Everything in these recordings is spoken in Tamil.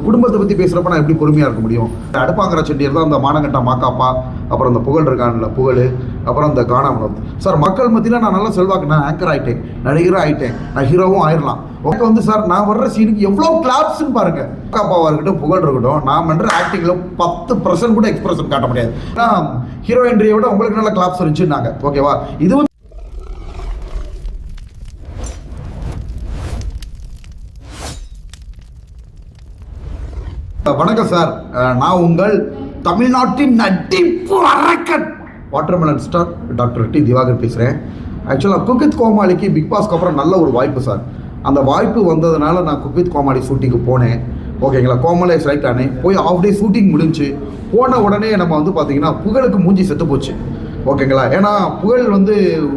குடும்பத்தை பற்றி பேசுகிறப்ப நான் எப்படி பொறுமையாக இருக்க முடியும்? அடுப்பாங்கிற செட்டியர் தான் அந்த மானங்கட்டா மாக்காப்பா, அப்புறம் அந்த புகழ் இருக்கான்ல புகழ், அப்புறம் அந்த கானா வினோத். சார் மக்கள் மத்தியில் நான் நல்லா செல்வாக்கு, நான் ஆங்கர் ஆகிட்டேன், நடிகராக ஆகிட்டேன், நான் ஹீரோவும் ஆயிடலாம். ஓகே வந்து சார் நான் வர்ற சீனுக்கு எவ்வளோ கிளாப்ஸ்ன்னு பாருங்கள். மாக்காப்பாவாக இருக்கட்டும் புகழ் இருக்கட்டும், நான் பண்ணுற ஆக்டிங்கில் 10% கூட எக்ஸ்பிரஷன் காட்ட முடியாது. ஏன்னா ஹீரோ என்ட்ரியை விட உங்களுக்கு நல்ல கிளாப்ஸ் இருந்துச்சுன்னாங்க. ஓகேவா? இது வந்து வணக்கம் சார், நான் உங்கள் தமிழ்நாட்டின் நடிப்பு அரக்கன் watermelon star doctor D Divakar பேசுகிறேன். ஆக்சுவலாக குக் வித் கோமாளிக்கு பிக் பாஸ்க்கு அப்புறம் நல்ல ஒரு வாய்ப்பு சார். அந்த வாய்ப்பு வந்ததுனால நான் குக் வித் கோமாளி ஷூட்டிங்கு போனேன். ஓகேங்களா, கோமாளியை செலக்ட் ஆனேன். போய் ஆஃப் டே ஷூட்டிங் முடிஞ்சு போன உடனே நம்ம வந்து பார்த்திங்கன்னா புகழுக்கு மூஞ்சி செத்து போச்சு. ஓகேங்களா, ஏன்னா புகழ் வந்து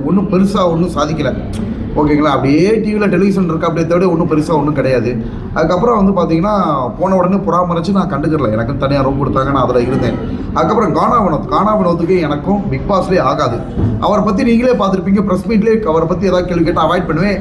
ஒன்றும் பெருசாக ஒன்றும் சாதிக்கலை. ஓகேங்களா, அப்படியே டிவியில் டெலிவிஷன் இருக்குது, அப்படியே தவிர ஒன்றும் பெருசாக ஒன்றும் கிடையாது. அதுக்கப்புறம் வந்து பார்த்தீங்கன்னா போன உடனே புறாமரிச்சு நான் கண்டுக்கிறல. எனக்கும் தனியாக ரூம் கொடுத்தாங்க, நான் அதில் இருந்தேன். அதுக்கப்புறம் கானா வினோத்துக்கு எனக்கும் பிக் பாஸ்லேயே ஆகாது. அவரை பற்றி நீங்களே பார்த்துருப்பீங்க, ப்ரெஸ் மீட்லேயே அவரை பற்றி ஏதாவது கேள்வி கேட்டால் அவாய்ட் பண்ணுவேன்.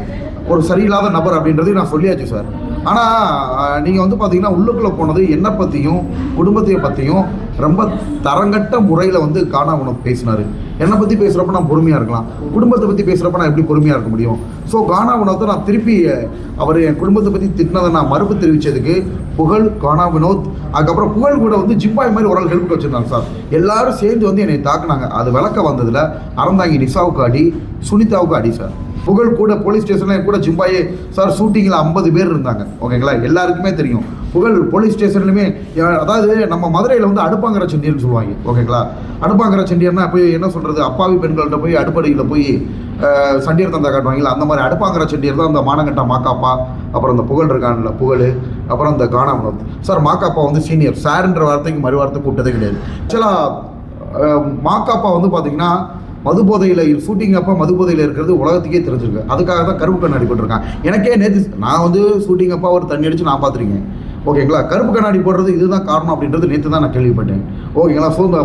ஒரு சரியில்லாத நபர் அப்படின்றதையும் நான் சொல்லியாச்சு சார். ஆனால் நீங்கள் வந்து பார்த்தீங்கன்னா உள்ளுக்குள்ளே போனது என்னை பற்றியும் குடும்பத்தை பற்றியும் ரொம்ப தரங்கட்ட முறையில் வந்து கானா வினோத் பேசினார். என்னை பற்றி பேசுகிறப்ப நான் பொறுமையாக இருக்கலாம், குடும்பத்தை பற்றி பேசுகிறப்ப நான் எப்படி பொறுமையாக இருக்க முடியும்? ஸோ கானா வினோத்தை நான் திருப்பி அவர் என் குடும்பத்தை பற்றி திட்டினதை நான் மறுப்பு தெரிவித்ததுக்கு புகழ், கானா வினோத், அதுக்கப்புறம் புகழ் கூட வந்து ஜிம்பாய் மாதிரி ஒரு ஆள் ஹெல்ப் வச்சுருந்தாங்க சார். எல்லாரும் சேர்ந்து வந்து என்னை தாக்குனாங்க. அது விளக்க வந்ததில் அறந்தாங்கி நிஷாவுக்கு அடி, சுனிதாவுக்கு அடி சார். புகழ் கூட போலீஸ் ஸ்டேஷனில் கூட ஜிம்பாயே சார் ஷூட்டிங்கில் 50 பேர் இருந்தாங்க. ஓகேங்களா, எல்லாருக்குமே தெரியும். புகழ் போலீஸ் ஸ்டேஷன்லையுமே, அதாவது நம்ம மதுரையில் வந்து அடுப்பாங்கிற செண்டியர்னு சொல்லுவாங்க. ஓகேங்களா, அடுப்பாங்கிற செண்டியர்னா போய் என்ன சொல்கிறது, அப்பாவி பெண்கள்கிட்ட போய் அடுப்படியில் போய் சண்டியர் தந்தா காட்டுவாங்களா, அந்த மாதிரி அடுப்பாங்கிற செண்டியர் தான் அந்த மானங்கட்டா மாக்காப்பா, அப்புறம் அந்த புகழ் இருக்கான்ல புகழ், அப்புறம் அந்த கானா வினோத். சார் மாக்காப்பா வந்து சீனியர், சார்ன்ற வார்த்தைக்கு மறு வார்த்தை கூப்பிட்டதே கிடையாது. ஆக்சுவலாக மாக்காப்பா வந்து பார்த்தீங்கன்னா மதுபோதையில் ஷூட்டிங் அப்போ மதுபோதையில் இருக்கிறது உலகத்துக்கே தெரிஞ்சிருக்கு. அதுக்காக தான் கருப்பு கண்ணாடி போட்டிருக்கான். எனக்கே நேற்று நான் வந்து ஷூட்டிங் அப்போ அவர் தண்ணி அடித்து நான் பார்த்துருக்கேன். ஓகேங்களா, கருப்பு கண்ணாடி போடுறது இதுதான் காரணம் அப்படின்றது நேற்று தான் நான் கேள்விப்பட்டேன். ஓகேங்களா, ஸோ இந்த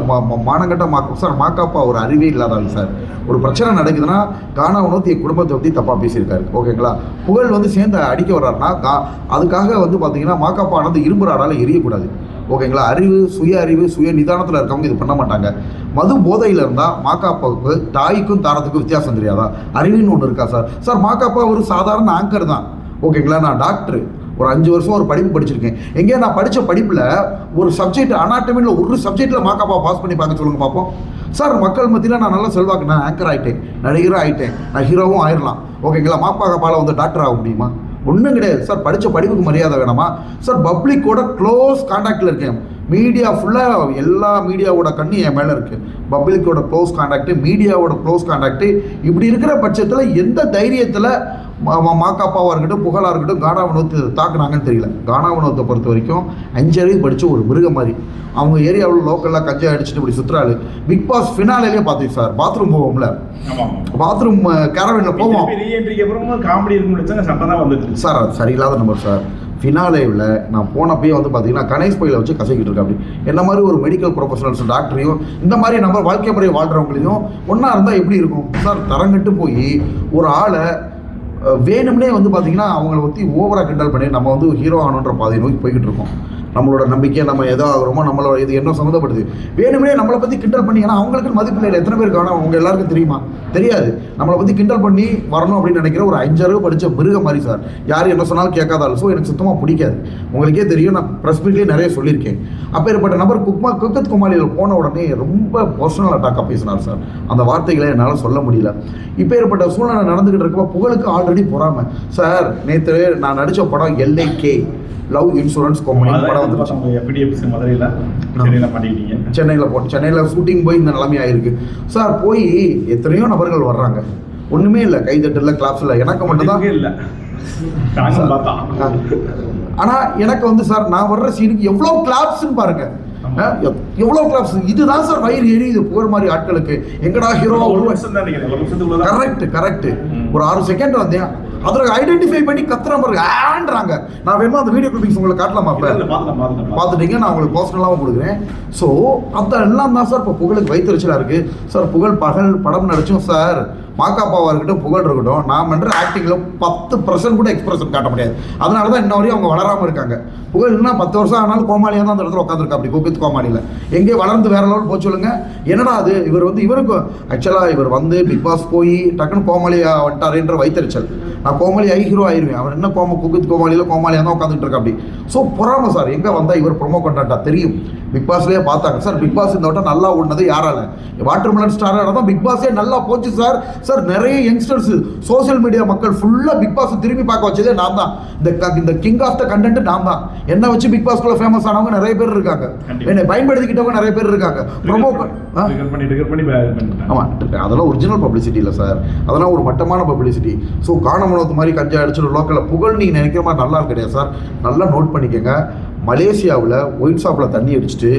மானங்கட்ட சார் மாக்காப்பா ஒரு அறிவே இல்லாதாங்க சார். ஒரு பிரச்சனை நடக்குதுன்னா கானா வினோத் என் குடும்பத்தை பற்றி தப்பாக பேசியிருக்காரு. ஓகேங்களா, புகழ் வந்து சேர்ந்து அடிக்க வர்றாருன்னா அதுக்காக வந்து பார்த்தீங்கன்னா மாக்காப்பா ஆனது இரும்பு ராடால் எரியக்கூடாது. ஓகேங்களா, சுய அறிவு சுய நிதானத்தில் இருக்கவங்க இது பண்ண மாட்டாங்க. மது போதையில் இருந்தால் மாக்காப்பாவுக்கு தாய்க்கும் தாரத்துக்கும் வித்தியாசம் தெரியாதா? அறிவுன்னு ஒன்று இருக்கா சார்? சார் மாக்காப்பா ஒரு சாதாரண ஆங்கர் தான். ஓகேங்களா, நான் டாக்டர், ஒரு 5 வருஷம் ஒரு படிப்பு படிச்சிருக்கேன். எங்கேயா நான் படித்த படிப்பில் ஒரு சப்ஜெக்ட் அனாட்டமியில் ஒரு சப்ஜெக்டில் மாக்காப்பா பாஸ் பண்ணி பார்க்க சொல்லுங்கள் பார்ப்போம். சார் மக்கள் மத்தியில் நான் நல்லா செல்வாக்கு, நான் ஆங்கர் ஆகிட்டேன், நடிகராக ஆகிட்டேன், நான் ஹீரோவும் ஆயிடலாம். ஓகேங்களா, மாக்காப்பாவில் வந்து டாக்டர் ஆக முடியுமா? ஒன்றும் கிடையாது சார். படித்த படிப்புக்கு மரியாதை வேணாமா சார்? பப்ளிக்கோட க்ளோஸ் கான்டாக்டில் இருக்கேன். மீடியா ஃபுல்லாக எல்லா மீடியாவோட கண்ணு என் மேலே இருக்குது. பப்ளிக்கோட க்ளோஸ் கான்டாக்டு, மீடியாவோட க்ளோஸ் கான்டாக்டு. இப்படி இருக்கிற பட்சத்தில் எந்த தைரியத்தில் மாக்காப்பாவாக இருக்கட்டும் புகழாக இருக்கட்டும் கானா வினோத் தாக்குனாங்கன்னு தெரியல. கானா வினோத்தை பொறுத்த வரைக்கும் 5 அறிவு படித்த ஒரு மிருகம் மாதிரி. அவங்க ஏரியாவில் லோக்கலில் கஞ்சா அடிச்சுட்டு இப்படி சுற்றுறாரு. பிக் பாஸ் ஃபினாலேயே பார்த்தேன் சார். பாத்ரூம் போவோம்ல, பாத்ரூம் கேரவேனில் போவோம் சார். அது சரியில்லாத நம்பர் சார். ஃபினாலேவில் நான் போனப்பயே வந்து பார்த்தீங்கன்னா கணேஷ் பையில் வச்சு கசக்கிட்டு இருக்கேன். அப்படி என்ன மாதிரி ஒரு மெடிக்கல் ப்ரொஃபஷனல்ஸ் டாக்டரையும் இந்த மாதிரி நம்ம வாழ்க்கை முறையை வாழ்கிறவங்களையும் ஒன்றா இருந்தால் எப்படி இருக்கும் சார்? தரங்கட்டு போய் ஒரு ஆளை வேணும்னே வந்து பார்த்தீங்கன்னா அவங்கள பற்றி ஓவராக கிண்டல் பண்ணி நம்ம வந்து ஹீரோ ஆகணுன்ற பாதையை நோக்கி போய்கிட்டு இருக்கோம். நம்மளோட நம்பிக்கை நம்ம எதோ ஆகிறோமோ நம்மளோட இது என்ன சம்மந்தப்படுது வேணுமே நம்மளை பற்றி கிண்டல் பண்ணி. ஏன்னா அவங்களுக்கு மதிப்பு இல்லை. எத்தனை பேர் காணும் அவங்க எல்லாருக்கும் தெரியுமா? தெரியாது. நம்மளை பற்றி கிண்டல் பண்ணி வரணும் அப்படின்னு நினைக்கிற ஒரு 5 அறிவு படித்த மிருக மாதிரி சார். யார் என்ன சொன்னாலும் கேட்காதாலும். ஸோ எனக்கு சுத்தமாக பிடிக்காது. உங்களுக்கே தெரியும், நான் ப்ரெஸ் மீட்லேயே நிறைய சொல்லியிருக்கேன். அப்பேற்பட்ட நபர் குக் வித் கோமாளியில் போன உடனே ரொம்ப பர்சனல் அட்டாக்காக பேசினார் சார். அந்த வார்த்தைகளை என்னால் சொல்ல முடியல. இப்பேற்பட்ட சூழ்நிலை நடந்துக்கிட்டு இருக்கப்போ புகழுக்கு ஆல்ரெடி பொறாமை சார். நேற்று நான் நடித்த படம் LAK லவ் இன்சூரன்ஸ் கம்பெனி படம் வந்துருச்சு. சென்னையில் ஷூட்டிங் போய் இந்த நிலைமை ஆயிருக்கு சார். போய் எத்தனையோ நபர்கள் வர்றாங்க, ஒன்றுமே இல்லை, கைதட்டில் கிளாப்ஸ் இல்லை, எனக்கு மட்டும்தான் இல்லை. ஆனால் எனக்கு வந்து சார் நான் வர்ற சீனுக்கு எவ்வளோ கிளாப்ஸ்ன்னு பாருங்க. எவ்வளோ கிளாப்ஸ். இதுதான் சார் வயிறு எரியுது புகழ் மாதிரி ஆட்களுக்கு. எங்கடா ஹீரோ. கரெக்ட். ஒரு 6 செகண்ட் வந்தேன், அதில் ஐடென்டிஃபை பண்ணி கத்துற மாதிரி ஆன்றாங்க. நான் வேணுமா அந்த வீடியோ கிளிப்பிங்ஸ் உங்களுக்கு காட்டலாமா? பார்த்துட்டீங்க, நான் உங்களுக்கு பர்சனலாகவும் கொடுக்குறேன். ஸோ அதெல்லாம் தான் சார் இப்போ புகழுக்கு வைத்தறிச்சலாக இருக்குது சார். புகழ் படம் நடிச்சும் சார் மாக்காப்பாவாக இருக்கட்டும், புகழ் இருக்கட்டும், நான் பண்ணுற ஆக்டிங்கில் 10% கூட எக்ஸ்பிரஷன் காட்ட முடியாது. அதனால தான் இன்ன வரையும் அவங்க வளராமல் இருக்காங்க. புகழ் இன்னும் 10 வருஷம் ஆனாலும் கோமாளியாக தான் அந்த இடத்துல உட்காந்துருக்கா. அப்படி கோபித் கோமாளியில் எங்கே வளர்ந்து வேற லெவல் போச்சு சொல்லுங்க. என்னடா அது இவருக்கு ஆக்சுவலாக இவர் பிக் பாஸ் போய் டக்குன்னு கோமாளியாக வந்துட்டாருன்ற வைத்தறிச்சல். நான் கோமாளி ஹீரோ ஆயிடுவேன். அவர் என்ன கோபித் கோமாளியில் கோமாளியாக தான் உட்காந்துட்டு இருக்கா அப்படி. ஸோ பொறாம சார். எங்கே வந்தால் இவர் ப்ரொமோ கண்டாட்டா தெரியும். பிக் பாஸ்லேயே பார்த்தாங்க சார். பிக் பாஸ் இந்த வட்டம் நல்லா ஓடினது யாரால? வாட்டர்மெலன் ஸ்டாரால தான் பிக் பாஸே நல்லா போச்சு சார். சார் நிறைய யங்ஸ்டர்ஸ் சோசியல் மீடியா மக்கள் ஃபுல்லாக பிக் பாஸ் திரும்பி பார்க்க வச்சதே நான் தான். இந்த கிங் ஆஃப் த கண்டென்ட் நான் தான். என்ன வச்சு பிக் பாஸ்க்குள்ள ஃபேமஸ் ஆனவங்க நிறைய பேர் இருக்காங்க. என்னை பயன்படுத்திக்கிட்டவங்க நிறைய பேர் இருக்காங்க. ப்ரொமோ ஆமாம், அதெல்லாம் ஒரிஜினல் பப்ளிசிட்டி இல்லை சார். அதெல்லாம் ஒரு மட்டமான பப்ளிசிட்டி. ஸோ காணமனத்து மாதிரி கஞ்சா அடிச்சு லோக்கலில் புகழ் நீங்கள் நினைக்கிற மாதிரி நல்லா கிடையாது சார். நல்லா நோட் பண்ணிக்கோங்க. மலேசியாவில் ஒயிட் ஷாப்பில் தண்ணி அடிச்சுட்டு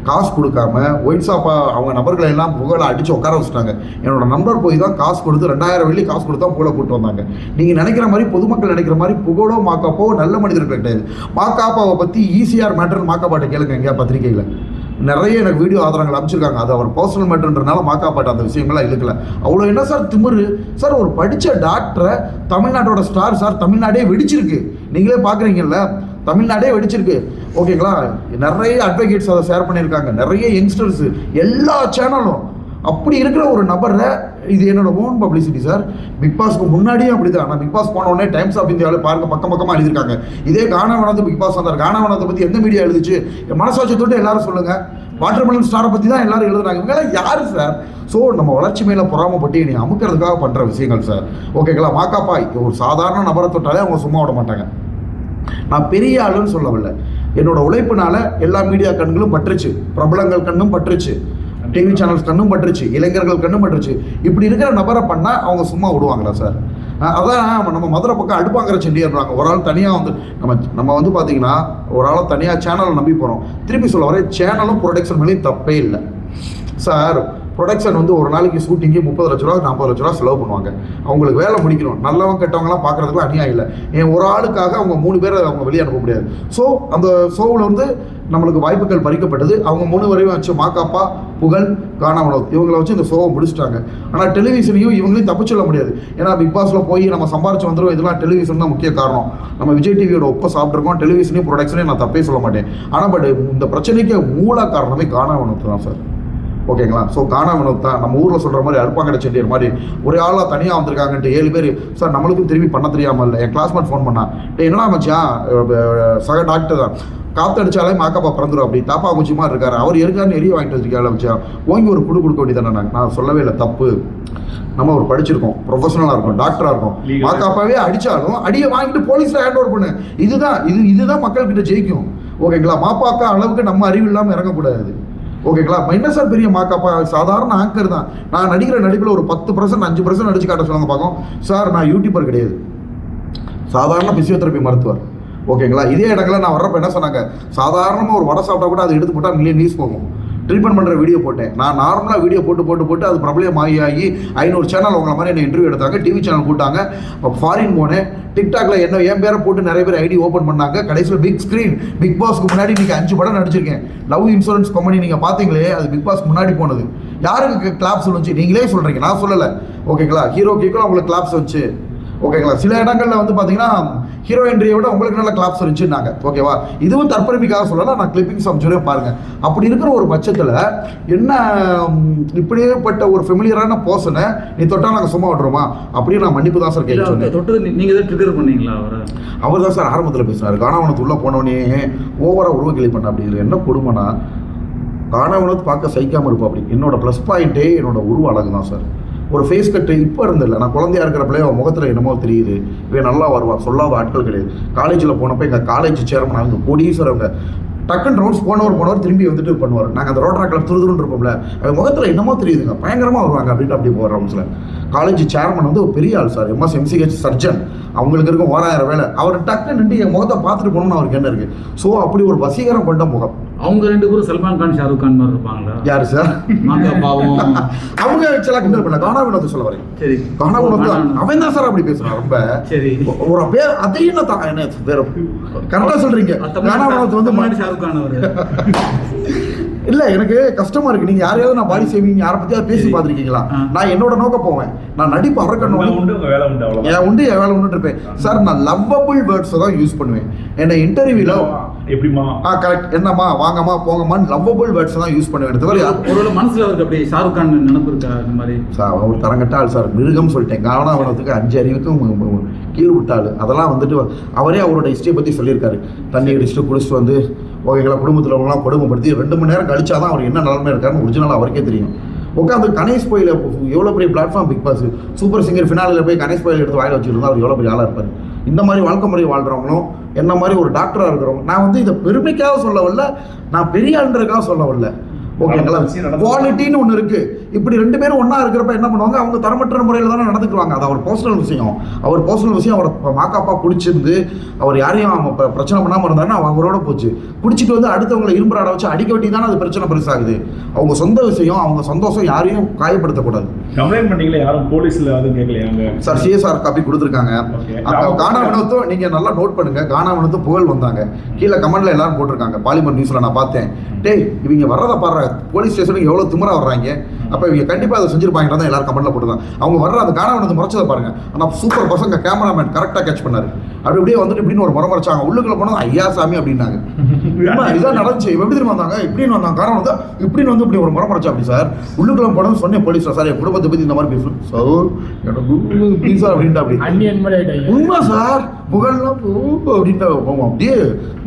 காசு கொடுக்காம ஒயிட் ஷாப்பாக அவங்க நபர்களை எல்லாம் புகழை அடித்து உட்கார வச்சுட்டாங்க. என்னோட நம்பர் போய் தான் காசு கொடுத்து 2000 வெள்ளி காசு கொடுத்து தான் புகழை கூப்பிட்டு வந்தாங்க. நீங்கள் நினைக்கிற மாதிரி பொதுமக்கள் நினைக்கிற மாதிரி புகழோ மாக்காப்போ நல்ல மனிதர்கள் கிடையாது. மாக்காப்பாவை பற்றி ஈஸியாக மேட்டர் மாக்காப்பாட்டை கேளுங்க. எங்கேயா பத்திரிகையில் நிறைய எனக்கு வீடியோ ஆதாரங்கள் அமைச்சிருக்காங்க. அது அவர் பர்சனல் மேட்டர்ன்றனால மாக்காப்பாட்ட அந்த விஷயங்கள்லாம் இழுக்கல. அவ்வளோ என்ன சார் திமிரு சார். ஒரு படித்த டாக்டரை தமிழ்நாட்டோட ஸ்டார் சார். தமிழ்நாடே வெடிச்சிருக்கு. நீங்களே பார்க்குறீங்கல்ல, தமிழ்நாடே வெடிச்சிருக்கு. ஓகேங்களா? நிறைய அட்வொகேட்ஸ் அதை ஷேர் பண்ணியிருக்காங்க. நிறைய யங்ஸ்டர்ஸ் எல்லா சேனலும். அப்படி இருக்கிற ஒரு நபரை இது என்னோட ஓன் பப்ளிசிட்டி சார். பிக் பாஸ்க்கு முன்னாடியே அப்படி தான். நான் பிக் பாஸ் போன உடனே டைம்ஸ் ஆஃப் இந்தியாவில் பாருங்க பக்கமாக எழுதியிருக்காங்க. இதே கானாவனத்து பிக் பாஸ் வந்தார். கானாவனத்தை பற்றி எந்த மீடியா எழுதிச்சு? மனசாட்சி தொட்டு எல்லாரும் சொல்லுங்க. வாட்டர்மெலன் ஸ்டாரை பற்றி தான் எல்லாரும் எழுதுறாங்க. இவங்கெல்லாம் யாரு சார்? ஸோ நம்ம வளர்ச்சி மேலே பொறாமப்பட்டு நீ அமுக்கிறதுக்காக பண்ணுற விஷயங்கள் சார். ஓகேங்களா? மாக்காப்பா ஒரு சாதாரண நபரை தொட்டாலே அவங்க சும்மா விட மாட்டாங்க. நான் பெரிய ஆளுன்னு சொல்லவில்லை. என்னோட உழைப்புனால எல்லா மீடியா கண்களும் பற்றுச்சு, பிரபலங்கள் கண்ணும் பற்றுச்சு, டிவி சேனல்ஸ் கண்ணும் பற்றுச்சு, இளைஞர்கள் கண்ணும் பற்றுச்சு. இப்படி இருக்கிற நபரை பண்ணால் அவங்க சும்மா விடுவாங்களா சார்? அதான் நம்ம மதுரை பக்கம் அடுப்பாங்கிற செண்டிடுறாங்க. ஒரு ஆள் தனியாக வந்து நம்ம வந்து பார்த்தீங்கன்னா ஒரு ஆளை தனியாக சேனலை நம்பி போகிறோம். திருப்பி சொல்ல வர சேனலும் ப்ரொடக்ஷன் மேலேயும் தப்பே இல்லை சார். ப்ரொடக்ஷன் வந்து ஒரு நாளைக்கு ஷூட்டிங்கு 30 லட்ச ரூபா 40 லட்ச ரூபா செலவு பண்ணுவாங்க. அவங்களுக்கு வேலை முடிக்கணும். நல்லவங்க கெட்டவங்களாம் பார்க்குறதுக்குலாம் அநியாயம் இல்லை. ஒரு ஆளுக்காக அவங்க 3 பேரை அவங்க வெளியே அனுப்ப முடியாது. ஸோ அந்த ஷோவில் வந்து நம்மளுக்கு வாய்ப்புகள் பறிக்கப்பட்டது. அவங்க 3 வரையும் வச்சு மாக்காப்பா, புகழ், கானாமனோத் இவங்களை வச்சு இந்த ஷோவை முடிச்சுட்டாங்க. ஆனால் டெலிவிஷனையும் இவங்களையும் தப்பு சொல்ல முடியாது. ஏன்னா பிக் பாஸில் போய் நம்ம சம்பாரிச்சு வந்துடும். இதெல்லாம் டெலிவிஷன் தான் முக்கிய காரணம். நம்ம விஜய் டிவியோட ஒப்ப சாப்பிட்ருக்கோம். டெலிவிஷனையும் ப்ரொடக்ஷனையும் நான் தப்பே சொல்ல மாட்டேன். ஆனால் பட் இந்த பிரச்சனைக்கு மூல காரணமே கானாமனோத் தான் சார். ஓகேங்களா? ஸோ கானாமனோத் தான். நம்ம ஊரில் சொல்கிற மாதிரி அருப்பாங்கடை செட்டியர் மாதிரி ஒரே ஆளாக தனியாக வந்திருக்காங்கன்ட்டு 7 பேர் சார். நம்மளுக்கும் திரும்பி பண்ண தெரியாமல் இல்லை. என் கிளாஸ்மேட் ஃபோன் பண்ணான், என்னடா மச்சான் சக டாக்டர் தான், காத்தடிச்சாலே மாக்காப்பா பிறந்துடும் அப்படி தாப்பா குச்சி மாதிரி இருக்காரு. அவர் இருக்காருன்னு எரிய வாங்கிட்டு வச்சிருக்காரு வச்சான். ஓங்கி ஒரு கொடுக்க வேண்டியதானே. நான் சொல்லவே இல்லை, தப்பு. நம்ம ஒரு படிச்சிருக்கோம், ப்ரொஃபஷனலாக இருக்கும், டாக்டராக இருக்கும். மாக்காப்பாவே அடித்தாலும் அடியை வாங்கிட்டு போலீஸில் ஹேண்ட் ஓவர் பண்ணு. இதுதான் மக்கள்கிட்ட ஜெயிக்கும். ஓகேங்களா? மாப்பாக்கா அளவுக்கு நம்ம அறிவு இல்லாமல் இறங்கக்கூடாது. ஓகேங்களா? என்ன சார் பெரிய மாக்காப்பா? சாதாரண ஆங்கர் தான். நான் நடிக்கிற நடிப்பில் ஒரு 10% 5% நடிச்சு காட்ட சொல்லுங்க பார்க்கும் சார். நான் யூடியூபர் கிடையாது, சாதாரண பிசியோதெரபி மருத்துவர். ஓகேங்களா? இதே இடங்களில் நான் வர்றப்ப என்ன சொன்னாங்க, சாதாரணமாக ஒரு வடை சாப்பிட்டா கூட அதை எடுத்து போட்டால் மில்லியன் நியூஸ் போகும். ட்ரீட்மெண்ட் பண்ணுற வீடியோ போட்டேன். நான் நார்மலாக வீடியோ போட்டு அது பிரபலம் ஆகி 500 சேனல் உங்களை மாதிரி என்ன இன்டர்வியூ எடுத்தாங்க. டிவி சேனல் போட்டாங்க. ஃபாரின் போனேன். டிக்டாக்ல என்ன என் பேரை போட்டு நிறைய பேர் ஐடி ஓப்பன் பண்ணாங்க. கடைசியில் பிக் ஸ்க்ரீன் பிக் பாஸ்க்கு முன்னாடி நீங்கள் 5 படம் நடிச்சிருக்கேன். லவ் இன்சூரன்ஸ் கம்பெனி நீங்கள் பார்த்தீங்களே, அது பிக் பாஸ்க்கு முன்னாடி போனது. யாருக்கு கிளாப்ஸ் வந்துச்சு? நீங்களே சொல்கிறீங்க, நான் சொல்லலை. ஓகேங்களா? ஹீரோ கேட்கலாம் உங்களுக்கு கிளாப்ஸ் வந்துச்சு. ஓகேங்களா? சில இடங்களில் வந்து பார்த்தீங்கன்னா ஹீரோ என்ட்ரியை விட உங்களுக்கு நல்ல கிளாப்ஸ் இருந்துச்சுன்னாங்க. ஓகேவா? இதுவும் தற்பெருமைக்காக சொல்லலாம். நான் கிளிப்பிங்ஸ் அமைச்சுறேன் பாருங்கள். அப்படி இருக்கிற ஒரு பட்சத்தில் என்ன இப்படியேப்பட்ட ஒரு ஃபெமிலியரான பர்சனை நீ தொட்டால் நாங்கள் சும்மா விட்றோமா? அப்படியே நான் மன்னிப்பு தான் சார் கேட்க சொன்னேன். தொட்டு நீங்கள் தான் ட்ரிகர் பண்ணீங்களா? அவர் தான் சார் ஆரம்பத்தில் பேசினார். கானாவனத்து உள்ளே போனவனே ஓவராக உருவக்கிளி பண்ண. அப்படி என்ன கொடுமைனா, கானாவனத்து பார்க்க சைக்காமல் இருப்போம். அப்படி என்னோட ப்ளஸ் பாயிண்ட்டே என்னோட உருவ அழகு தான் சார். ஒரு ஃபேஸ் கட்டு இப்போ இருந்தில்லை. நான் குழந்தையா இருக்கிறப்பலே அவன் முகத்தில் என்னமோ தெரியுது. இவன் நல்லா வருவான், சொல்லாத ஆட்கள் கிடையாது. காலேஜில் போனப்போ எங்கள் காலேஜ் சேர்மன் அவங்க கோடீஸ்வரவங்க டக்குன்னு ரவுண்ட்ஸ் போனவர் திரும்பி வந்துட்டு பண்ணுவார். நாங்கள் அந்த ரோட்ரா கிளப் துருதுன்னு இருப்போம்ல, அது முகத்தில் என்னமோ தெரியுதுங்க, பயங்கரமாக வருவாங்க அப்படின்ட்டு அப்படி போகிற ரவுண்ட்ஸில். காலேஜ் சேர்மன் வந்து ஒரு பெரிய ஆள் சார், எம்எஸ் எம்சிஹெச் சர்ஜன். அவங்களுக்கு இருக்கும் 1000 வேலை. அவர் டக்கு நின்று என் முகத்தை பார்த்துட்டு போகணும்னு அவருக்கு என்ன இருக்குது. ஸோ அப்படி ஒரு வசீகரம் கொண்ட முகம். அவங்க 2 பேரும் சல்மான் கான் ஷாருக் கான் மாதிரி இருப்பாங்களா? யாரு சார்? அவங்க ஆக்சுவலாக கிண்டல் பண்ணல. கானா வினோத் சொல்ல வரேன். சரி, கானா வினோத் அவன் தான் சார் அப்படி பேசுறான். ரொம்ப சரி ஒரு பேர் அதையும் என்ன வேற கரெக்டாக சொல்றீங்க. கானா வினோத் வந்து ஷாருக் கான் அவர் இல்ல, எனக்கு கஷ்டமா இருக்கு. நீங்க யாரையாவது நான் பாடி சேவிங் யாரை பத்தியாவது பேசி பார்த்துருக்கீங்களா? நான் என்னோட நோக்க போவேன். நான் நடிப்பு அறக்கணும் உண்டு, என் வேலை உண்டு இருப்பேன் சார். நான் லவ்வபிள் வேர்ட்ஸ் தான் யூஸ் பண்ணுவேன். என்ன இன்டர்வியூல எப்படிமா கரெக்ட் என்னம்மா வாங்கம்மா போங்கம்மான்னு லவ்வபிள் வேர்ட்ஸ் தான் யூஸ் பண்ணுவேன். தவிர ஒரு மனசுல அவருக்கு அப்படி ஷாருக் கான் நினைப்பு இருக்கா? இந்த மாதிரி சார் அவர் தரங்கட்டாள் சார். மிருகம் சொல்லிட்டேன். காரணத்துக்கு 5 அறிவுக்கும் கீழ் விட்டாள். அதெல்லாம் வந்துட்டு அவரே அவரோட ஹிஸ்டரியை பற்றி சொல்லியிருக்காரு. தண்ணி அடிச்சுட்டு குடிச்சிட்டு வந்து ஓகேங்களா குடும்பத்தில் உள்ளவங்களாம் கொடுமைப்படுத்தி 2 மணி நேரம் கழிச்சாதான் அவர் என்ன நிலைமை இருக்காருன்னு ஒரிஜினல் அவருக்கே தெரியும். உட்காந்து கணேஷ் கோயில எவ்வளோ பெரிய platform Bigg Boss Super Singer ஃபினாலில் போய் கணேஷ் கோயில் எடுத்து வாயில் வச்சுருந்தா அவர் எவ்வளோ பெரிய ஆளாக இருப்பார். இந்த மாதிரி வாழ்க்கை முறை வாழ்கிறவங்களும் என்ன மாதிரி ஒரு டாக்டராக இருக்கிறவங்க, நான் வந்து இதை பெருமைக்காக சொல்ல வரல, நான் பெரிய ஆளுன்றதுக்காக சொல்ல வரல. ஓகேங்களா, குவாலிட்டின்னு ஒன்று இருக்கு. இப்படி 2 பேரும் ஒன்றா இருக்கிறப்ப என்ன பண்ணுவாங்க, அவங்க தரமற்ற முறையில் தானே நடந்துக்குவாங்க. அது அவர் பர்சனல் விஷயம். அவர் மாக்காப்பா குடிச்சிருந்து அவர் யாரையும் பிரச்சனை பண்ணாமல் இருந்தாருன்னா அவரோட போச்சு. குடிச்சிட்டு வந்து அடுத்தவங்களை இரும்புறாட வச்சு அடிக்க வெட்டி தானே அது பிரச்சனை பெருசாகுது. அவங்க சொந்த விஷயம், அவங்க சந்தோஷம் யாரையும் காயப்படுத்தக்கூடாது. கம்ப்ளைண்ட் பண்ணீங்களா? யாரும் போலீஸ்ல அதுவும் கேட்கலையாங்க சார்? சிஎஸ்ஆர் காப்பி கொடுத்துருக்காங்க. அப்போ கானா வினோத்தும் நீங்கள் நல்லா நோட் பண்ணுங்க. கானா வினோத்தும் புகழ் வந்தாங்க. கீழே கமெண்ட்ல எல்லாரும் போட்டிருக்காங்க. பாலிமர் நியூஸ்ல நான் பார்த்தேன். டேய் இவங்க வர்றதை பாடுற போலீஸ் ஸ்டேஷனுக்கு எவ்வளோ திமிரா வர்றாங்க. அப்போ இவங்க கண்டிப்பாக அதை செஞ்சிருப்பாங்க தான் எல்லாரும் கமெண்ட்ல போட்டுருந்தாங்க. அவங்க வர்ற அந்த கானா வினோத்து முறைச்சதை பாருங்க. ஆனால் சூப்பர் பசங்க கேமராமேன் கரெக்டாக கேட்ச் பண்ணாரு. அப்படி இப்படியே வந்துட்டு இப்படின்னு ஒரு முறைச்சாங்க. உள்ளுக்குள்ள போனது ஐயா சாமி அப்படின்னாங்க. இதான் நடந்துச்சு. எப்படி தெரியுமா வந்தாங்க? இப்படின்னு வந்தாங்க. காரணம் வந்து இப்படின்னு வந்து இப்படி ஒரு முறைச்சா அப்படி சார். உள்ளுக்குள்ள போனது சொன்னேன் போலீஸ் சார் என் குடும்பத்தை பற்றி இந்த மாதிரி பேசும் சார் எனக்கு சார் அப்படின்ட்டு அப்படி உண்மை சார். புகழ்லாம் அப்படின்ட்டு அப்படியே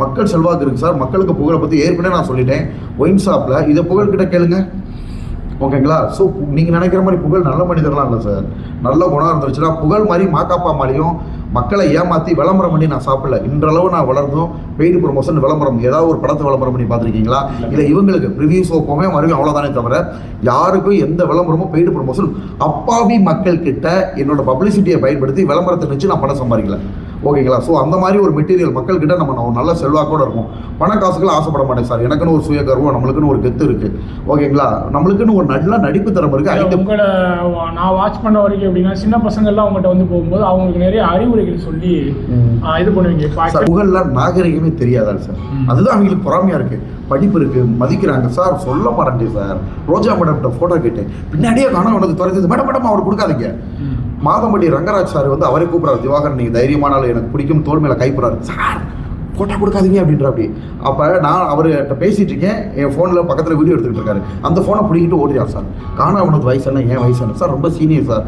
மக்கள் செல்வாக்கு இருக்கு சார். மக்களுக்கு புகழை பற்றி ஏற்கனவே நான் சொல்லிட்டேன். ஒயின் ஷாப்பில் இதை புகழ்கிட்ட கேளுங்க. ஓகேங்களா? ஸோ நீங்கள் நினைக்கிற மாதிரி புகழ் நல்ல மனிதர்லாம் இல்லை சார். நல்ல குணம் இருந்துச்சுன்னா புகழ் மாதிரி மாக்காப்பா மாதிரியும் மக்களை ஏமாற்றி விளம்பரம் பண்ணி நான் சாப்பிடல. இன்றளவு நான் வளர்ந்தும் பெய்டு ப்ரொமோஷன் விளம்பரம் ஏதாவது ஒரு படத்தை விளம்பரம் பண்ணி பார்த்துருக்கீங்களா? இல்லை இவங்களுக்கு ப்ரிவியூ சோப்போமே மறுபடியும் அவ்வளோதானே தவிர யாருக்கும் எந்த விளம்பரமும் பெய்டு ப்ரொமோஷன் அப்பாவி மக்கள் கிட்ட என்னோட பப்ளிசிட்டியை பயன்படுத்தி விளம்பரத்தை வச்சு நான் பணம் சம்பாதிக்கல. ஓகேங்களா? ஸோ அந்த மாதிரி ஒரு மெட்டீரியல் மக்கள்கிட்ட நம்ம நல்ல செல்வாக்கோடு இருக்கும். பண காசுகள் ஆசைப்பட மாட்டேன் சார். எனக்குன்னு ஒரு சுய கர்வம், நம்மளுக்குன்னு ஒரு கெத்து இருக்குது. ஓகேங்களா? நம்மளுக்குன்னு ஒரு நல்ல நடிப்பு திறமை இருக்குது. உங்களை நான் வாட்ச் பண்ண வரைக்கும் எப்படின்னா சின்ன பசங்கள்லாம் அவங்ககிட்ட வந்து போகும்போது அவங்களுக்கு நிறைய அறிவுரைகள் சொல்லி இது பண்ணுவீங்க. புகழ்ல நாகரிகமே தெரியாதா சார்? அதுதான் அவங்களுக்கு பொறாமையா இருக்கு. படிப்பு இருக்கு, மதிக்கிறாங்க சார். சொல்ல மாட்டேன் சார். ரோஜா மேடம் ஃபோட்டோ கேட்டேன், பின்னாடியே காண உனக்கு துறைஞ்சது மேடம் அவர் கொடுக்காதீங்க. மாதம்பட்டி ரங்கராஜ் சார் வந்து அவரே கூப்பிட்றாரு, திவாகர் நீங்கள் தைரியமானாலும் எனக்கு பிடிக்கும், தோல் மேலே கைப்படுறாரு சார் ஃபோட்டோ கொடுக்காதீங்க அப்படின்ற. அப்படி அப்போ நான் அவர்கிட்ட பேசிகிட்டு இருக்கேன். என் ஃபோனில் பக்கத்தில் வீடியோ எடுத்துக்கிட்டு இருக்காரு. அந்த ஃபோனை பிடிக்கிட்டு ஓடிறார் சார். காணா அவனுக்கு வயசு என்ன, என் வயசு என்ன சார்? ரொம்ப சீனியர் சார்.